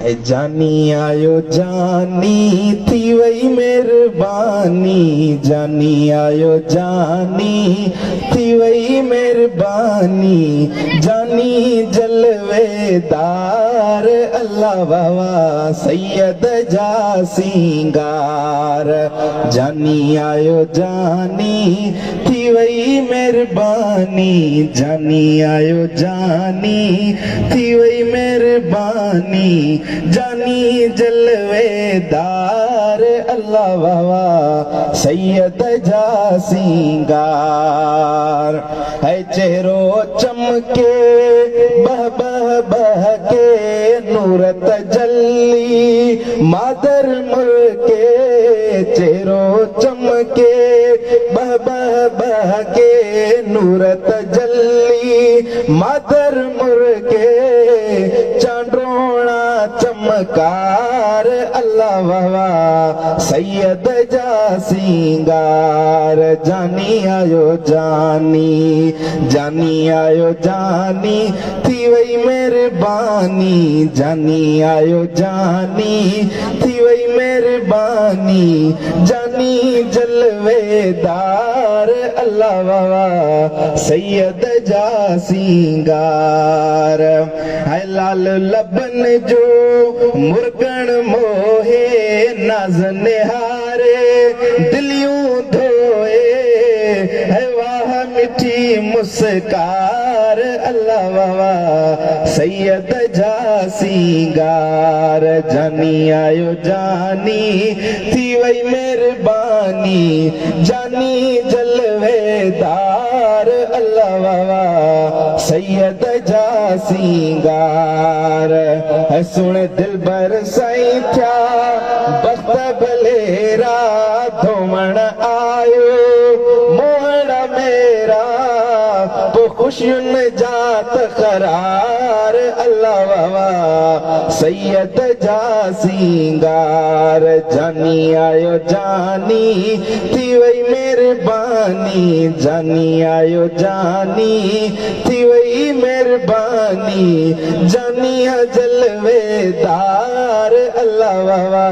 जानी आयो जानी थी वही मेहरबानी, जानी आयो जानी थी वही मेहरबानी, जानी जलवेदार अल्लाह बाबा सैयद जा सिंगार। जानी आयो जानी थी वही मेहरबानी, जानी आयो जानी थी वही मेहरबानी, जानी जलवेदार अल्लाह बाबा सैयद जा सिंगार। है चेहरो चमके बह बह बह के नूर तजल्ली मादर मुल्के, चेहरो चमके बह बह बह के नूर तजल्ली मादर मुल्के, चांदोना चमकार अल्लाह बाबा सैयद जा सिंगार। जानी आयो जानी, जानी आयो जानी थी वही मेहरबानी, जानी आयो जानी थी वही मेहरबानी, जानी जलवेदार अल्लाह बाबा सैयद जा सिंगार। है लाल लबन जो मुर्गन मोहे नाज निहारे दिलियों धोए, है वाह मिठी मुस्कार अल्लाह बाबा सैयद जा सिंगार। जानी आयो जानी थी वही मेहरबानी, जानी जलवेदार अल्लाह बाबा सैयद जा सिंगार। है सुन दिल बर साईं थया बख्त भलेरा धोमण आयो मोहण मेरा, तो खुशियुन जात करार अल्लाह बाबा सैयद जा सिंगार। जानी आयो जानी थी वही मेहरबानी, जानी आयो जानी थी वही मेहरबानी, जानी जलवेदार अल्लाह बाबा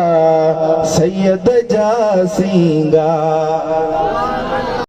सैयद जा सिंगार।